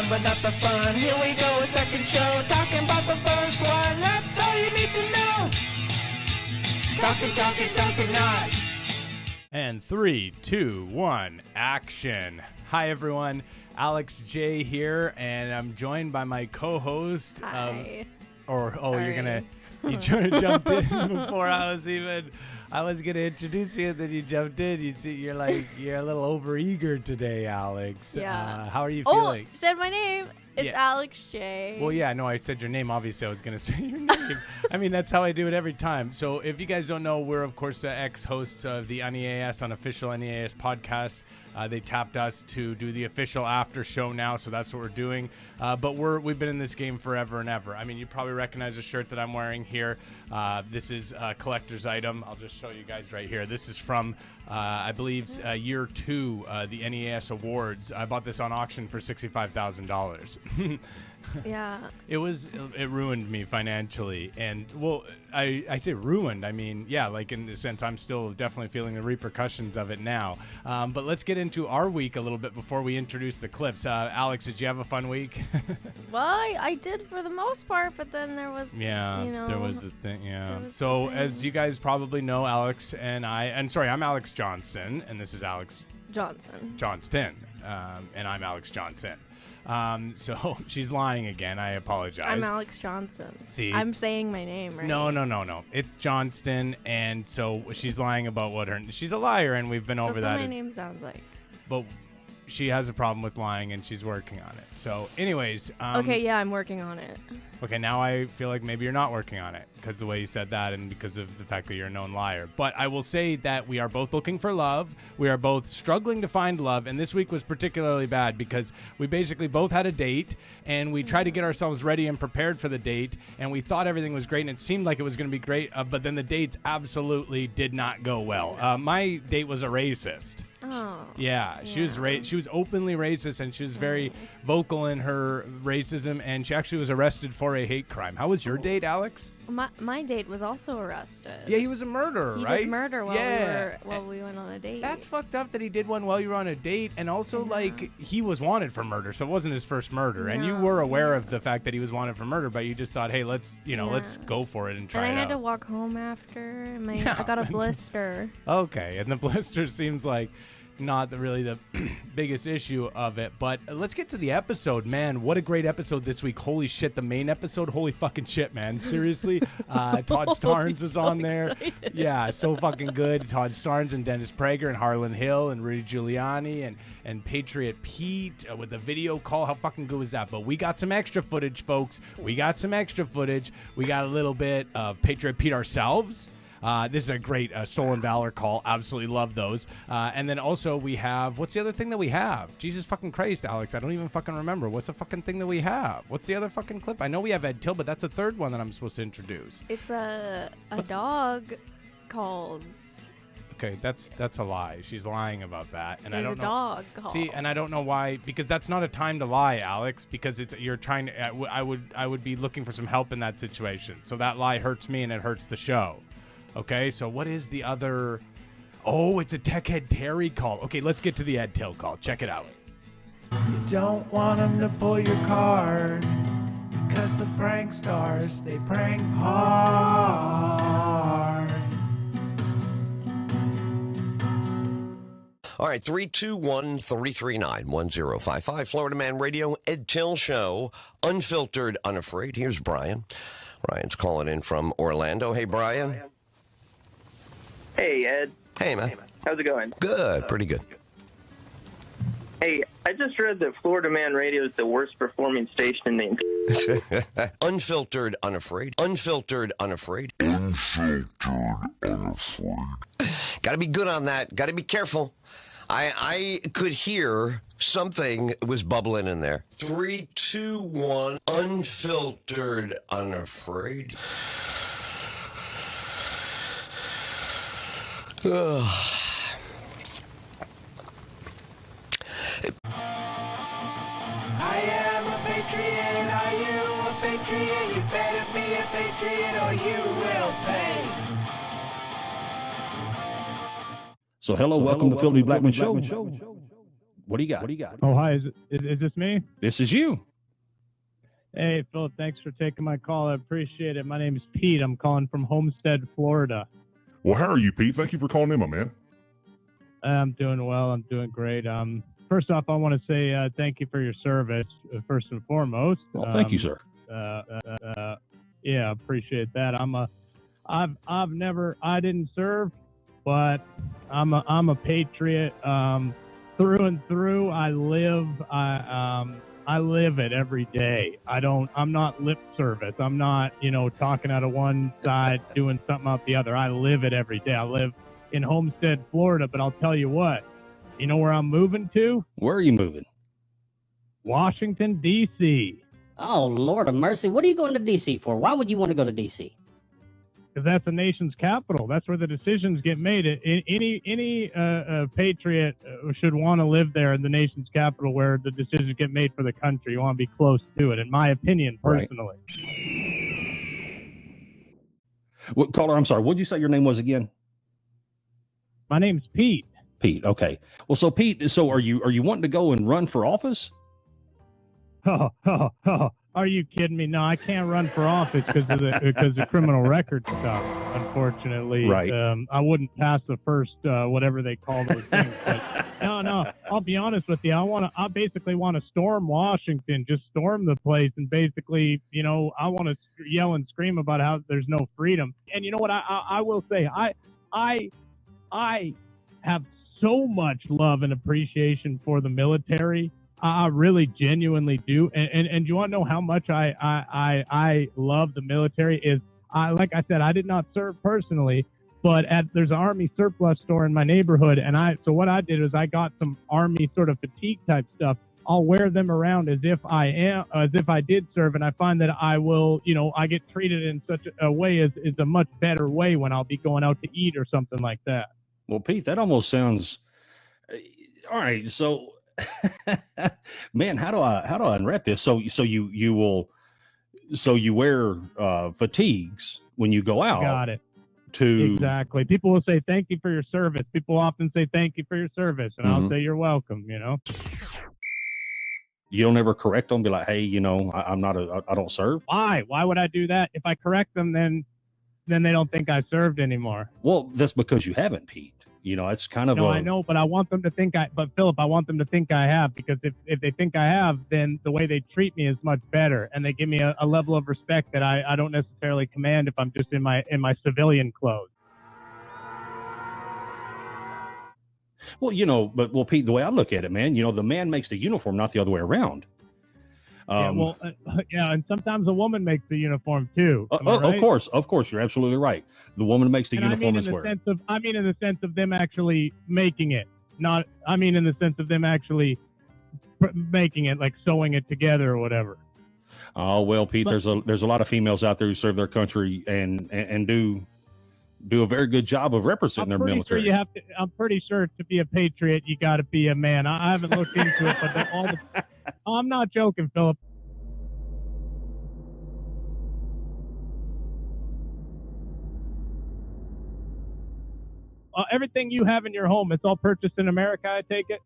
fun, but not the fun. Here we go, a second show, talking about the first one. That's all you need to know. Talking not. And 3, 2, 1, action. Hi, everyone. Alex J here, and I'm joined by my co-host. Hi. You jumped in before I was gonna introduce you, and then you jumped in. You see, you're a little overeager today, Alex. Yeah. How are you feeling? Oh, said my name. It's Yeah. Alex J. Well, yeah, no, I said your name. Obviously, I was going to say your name. I mean, that's how I do it every time. So if you guys don't know, we're, of course, the ex-hosts of the unofficial NEAS podcast. They tapped us to do the official after show now, so that's what we're doing. But we've been in this game forever and ever. I mean, you probably recognize the shirt that I'm wearing here. This is a collector's item. I'll just show you guys right here. This is from, I believe, year 2, the NEAS Awards. I bought this on auction for $65,000. Yeah. It ruined me financially, and well, I say ruined. I mean, yeah, like in the sense I'm still definitely feeling the repercussions of it now. But let's get into our week a little bit before we introduce the clips. Alex, did you have a fun week? Well, I did for the most part, but then there was, there was the thing. Yeah. So as you guys probably know, Alex and I'm Alex Johnson, and this is Alex Johnston, and I'm Alex Johnson. So she's lying again. I apologize. I'm Alex Johnson. See? I'm saying my name, right? No. It's Johnston, and so she's lying about she's a liar, and we've been over that. That's what my name sounds like. But she has a problem with lying, and she's working on it. So anyways. Okay, yeah, I'm working on it. Okay, now I feel like maybe you're not working on it because the way you said that and because of the fact that you're a known liar. But I will say that we are both looking for love. We are both struggling to find love. And this week was particularly bad because we basically both had a date and we tried to get ourselves ready and prepared for the date. And we thought everything was great and it seemed like it was going to be great. But then the dates absolutely did not go well. My date was a racist. Oh. Yeah, she was openly racist, and she was very vocal in her racism, and she actually was arrested for a hate crime. How was your date, Alex? My date was also arrested. Yeah, he was a murderer, He right? did murder while we went on a date. That's fucked up that he did one while you were on a date, and also he was wanted for murder, so it wasn't his first murder, and you were aware of the fact that he was wanted for murder, but you just thought, hey, let's go for it and try it out. And I had to walk home after, and I got a blister. Okay, and the blister seems like not really the biggest issue of it, but let's get to the episode. Man, what a great episode this week. Holy shit, the main episode, holy fucking shit, man. Seriously. Todd Starnes was on there. Excited. Yeah, so fucking good. Todd Starnes and Dennis Prager and Harlan Hill and Rudy Giuliani and Patriot Pete with the video call. How fucking good was that? But we got some extra footage, folks. We got a little bit of Patriot Pete ourselves. This is a great Stolen Valor call. Absolutely love those. And then also we have, what's the other thing that we have? Jesus fucking Christ, Alex. I don't even fucking remember. What's the fucking thing that we have? What's the other fucking clip? I know we have Ed Tyll, but that's the third one that I'm supposed to introduce. It's a dog calls. Okay, that's a lie. She's lying about that, and There's I don't know. dog call. See, and I don't know why, because that's not a time to lie, Alex. Because you're trying to. I would be looking for some help in that situation. So that lie hurts me, and it hurts the show. Okay, so what is the other? Oh, it's a Tech Head Terry call. Okay, let's get to the Ed Tyll call. Check it out. You don't want him to pull your card because the prankstars, they prank hard. All right, 321-339-1055. Florida Man Radio, Ed Tyll Show, Unfiltered, Unafraid. Here's Brian. Brian's calling in from Orlando. Hey, Brian. Hey, Ed. Hey, man. How's it going? Good, pretty good. Hey, I just read that Florida Man Radio is the worst performing station in the Unfiltered, Unafraid. Unfiltered, Unafraid. Unfiltered, Unafraid. Got to be good on that. Got to be careful. I could hear something was bubbling in there. 3, 2, 1. Unfiltered, Unafraid. Ugh. I am a patriot, are you a patriot? You better be a patriot or you will pay. So hello, welcome to Philly Blackman Show. What do you got? Oh, hi. Is this me? This is you. Hey, Philip, thanks for taking my call. I appreciate it. My name is Pete. I'm calling from Homestead, Florida. Well, how are you, Pete? Thank you for calling in, my man. I'm doing well. I'm doing great. First off, I want to say thank you for your service, first and foremost. Well, thank you, sir. Yeah, appreciate that. I didn't serve, but I'm a patriot through and through. I live it every day. I'm not lip service. I'm not, talking out of one side, doing something out the other. I live it every day. I live in Homestead, Florida, but I'll tell you what, you know where I'm moving to? Where are you moving? Washington, D.C. Oh, Lord of mercy. What are you going to D.C. for? Why would you want to go to D.C.? Because that's the nation's capital. That's where the decisions get made. Any patriot should want to live there in the nation's capital where the decisions get made for the country. You want to be close to it, in my opinion, personally. What, caller, I'm sorry. What did you say your name was again? My name's Pete. Pete, okay. Well, so Pete, are you wanting to go and run for office? Oh, are you kidding me? No, I can't run for office because of criminal record stuff, unfortunately. Right. I wouldn't pass the first, whatever they call those things. But no, I'll be honest with you. I basically want to storm Washington, just storm the place. And basically, I want to yell and scream about how there's no freedom. And you know what? I will say, I have so much love and appreciation for the military. I really genuinely do. And you want to know how much I love the military is, like I said, I did not serve personally, but there's an Army surplus store in my neighborhood. And so what I did is I got some Army sort of fatigue type stuff. I'll wear them around as if I did serve. And I find that I will, I get treated in such a way is a much better way when I'll be going out to eat or something like that. Well, Pete, that almost sounds all right. So, man, how do I unwrap this? So you wear fatigues when you go out. Got it. Exactly. People will say thank you for your service. People often say thank you for your service, and I'll say you're welcome. You don't ever correct them. Be like, hey, I don't serve. Why? Why would I do that? If I correct them, then they don't think I served anymore. Well, that's because you haven't, Pete. It's kind of I know, but I want them to think Philip, I want them to think I have, because if they think I have, then the way they treat me is much better. And they give me a level of respect that I don't necessarily command if I'm just in my civilian clothes. Well, Pete, the way I look at it, man, the man makes the uniform, not the other way around. And sometimes a woman makes the uniform too. Right? Of course, you're absolutely right. The woman makes the uniform as well. I mean, in the sense of them actually making it, not. I mean, in the sense of them actually making it, like sewing it together or whatever. Oh well, Pete, there's a lot of females out there who serve their country and do a very good job of representing their military. Sure I'm pretty sure to be a patriot, you got to be a man. I haven't looked into it, but I'm not joking, Philip. Everything you have in your home, it's all purchased in America, I take it?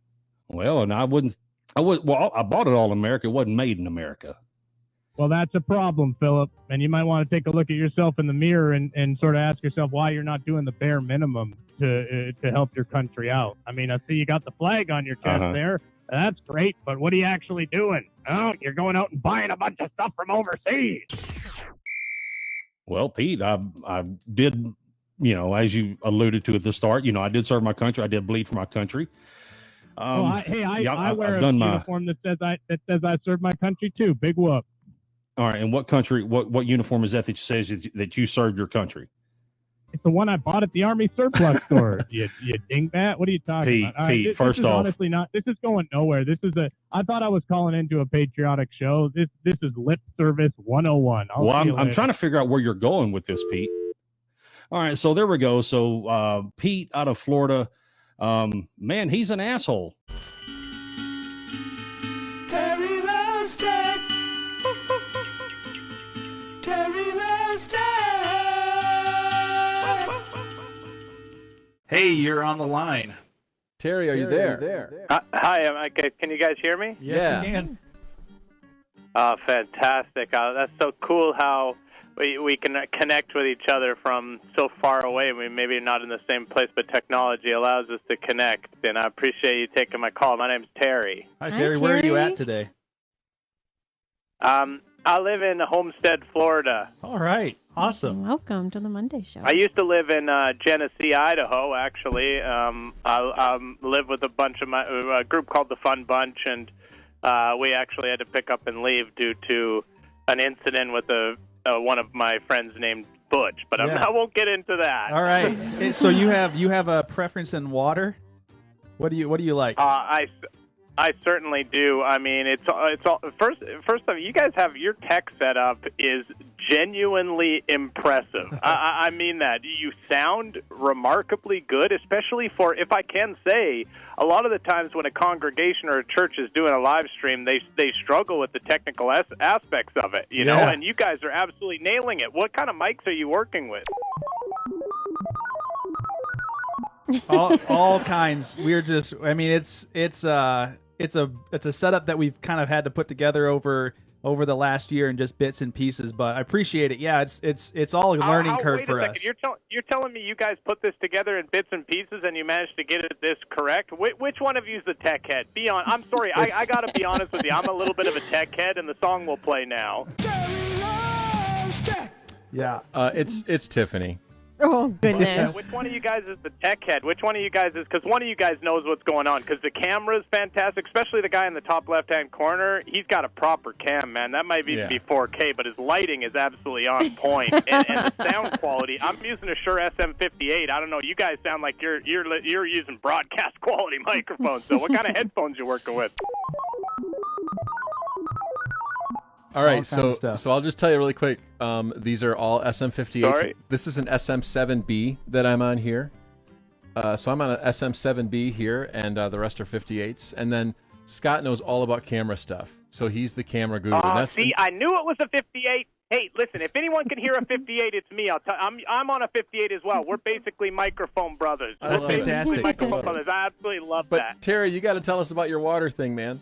Well, and I bought it all in America. It wasn't made in America. Well, that's a problem, Philip. And you might want to take a look at yourself in the mirror and sort of ask yourself why you're not doing the bare minimum to help your country out. I mean, I see you got the flag on your chest there. That's great, but what are you actually doing? Oh, you're going out and buying a bunch of stuff from overseas. Well, Pete, I did, as you alluded to at the start, I did serve my country. I did bleed for my country. I wear a uniform that says I served my country too. Big whoop. All right, and what country? What uniform is that says that you served your country? It's the one I bought at the Army surplus store. You dingbat. What are you talking about? Pete, first off, honestly not. This is going nowhere. I thought I was calling into a patriotic show. This is lip service 101. I'm trying to figure out where you're going with this, Pete. All right, so there we go. So Pete out of Florida, man, he's an asshole. Terry loves tech. Terry loves tech. Hey, you're on the line. Terry, are you there? Hi, can you guys hear me? Yes, we can. Fantastic. That's so cool how we can connect with each other from so far away. I mean, maybe not in the same place, but technology allows us to connect. And I appreciate you taking my call. My name's Terry. Hi, Terry. Where are you at today? I live in Homestead, Florida. All right. Awesome. Welcome to the Monday Show. I used to live in Genesee, Idaho, actually. I live with a group called the Fun Bunch, and we actually had to pick up and leave due to an incident with one of my friends named Butch, but I won't get into that. All right. So you have a preference in water? What do you like? I certainly do. I mean, it's all first of you guys have your tech setup is genuinely impressive. I mean that. You sound remarkably good, especially for, if I can say, a lot of the times when a congregation or a church is doing a live stream, they struggle with the technical aspects of it, you know, and you guys are absolutely nailing it. What kind of mics are you working with? All kinds. We're just, I mean, it's a setup that we've kind of had to put together over the last year in just bits and pieces, but I appreciate it. Yeah, it's all a learning curve for us. You're telling me you guys put this together in bits and pieces and you managed to get it this correct? Which one of you is the tech head? I'm sorry, I got to be honest with you. I'm a little bit of a tech head, and the song will play now. Yeah. It's Tiffany. Oh, goodness. Which one of you guys is the tech head? Which one of you guys is, because one of you guys knows what's going on, because the camera's fantastic, especially the guy in the top left-hand corner. He's got a proper cam, man. That might even be 4K, but his lighting is absolutely on point. and the sound quality, I'm using a Shure SM58. I don't know. You guys sound like you're using broadcast quality microphones. So what kind of headphones you working with? All right, so I'll just tell you really quick. These are all SM58s. Sorry? This is an SM7B that I'm on here. So I'm on an SM7B here, and the rest are 58s. And then Scott knows all about camera stuff, so he's the camera guru. See, I knew it was a 58. Hey, listen, if anyone can hear a 58, it's me. I'm on a 58 as well. We're basically microphone brothers. That's fantastic. Microphone brothers. I absolutely love that. But Terry, you got to tell us about your water thing, man.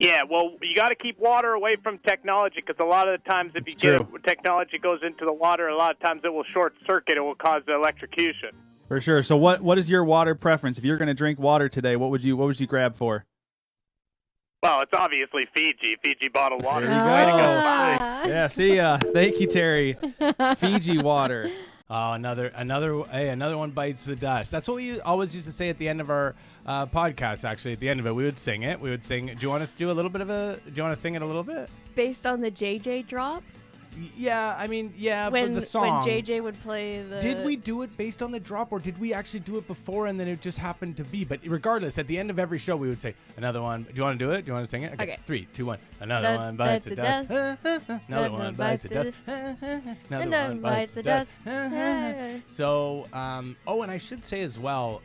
Yeah, well, you got to keep water away from technology, because a lot of the times if technology goes into the water, a lot of times it will short circuit. It will cause electrocution. For sure. So what is your water preference? If you're going to drink water today, what would you grab for? Well, it's obviously Fiji bottled water. There you go. Yeah, see ya. Thank you, Terry. Fiji water. Oh, another one bites the dust. That's what we always used to say at the end of our podcast. Actually, at the end of it, we would sing it. We would sing. Do you want us to do a little bit of a? Do you want to sing it a little bit? Based on the JJ drop? Yeah, I mean, yeah, when, but the song. When JJ would play the... Did we do it based on the drop, or did we actually do it before and then it just happened to be? But regardless, at the end of every show, we would say, another one. Do you want to do it? Do you want to sing it? Okay. 3, 2, 1. Another one bites the dust. Another one bites the dust. Another one bites the dust. So, oh, and I should say as well,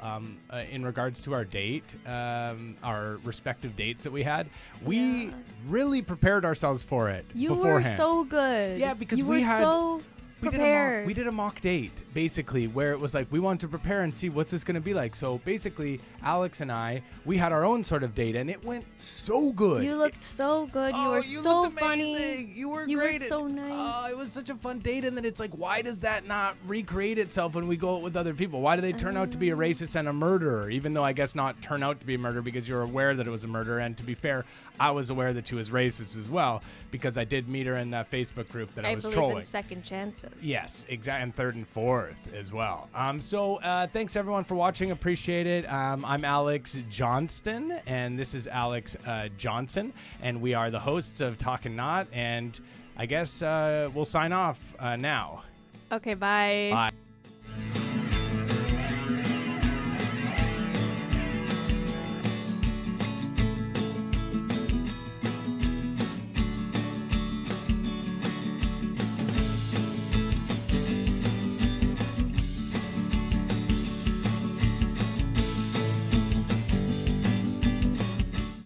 in regards to our date, our respective dates that we had, we really prepared ourselves for it beforehand. You were so good. Yeah, because you we were had so prepared. We did a mock date, basically, where it was like we wanted to prepare and see what's this going to be like. So basically, Alex and I, we had our own sort of date, and it went so good. You looked so good. You were so funny. You were great. You were so nice. Oh, it was such a fun date, and then it's like, why does that not recreate itself when we go out with other people? Why do they turn out to be a racist and a murderer? Even though I guess not turn out to be a murderer because you're aware that it was a murder. And to be fair, I was aware that she was racist as well because I did meet her in that Facebook group that I was trolling. I believe in second chances. Yes, exactly, and third and fourth as well. So thanks everyone for watching. Appreciate it. I'm Alex Johnston, and this is Alex Johnson, and we are the hosts of Talkin Not. And I guess we'll sign off now. Okay, bye. Bye.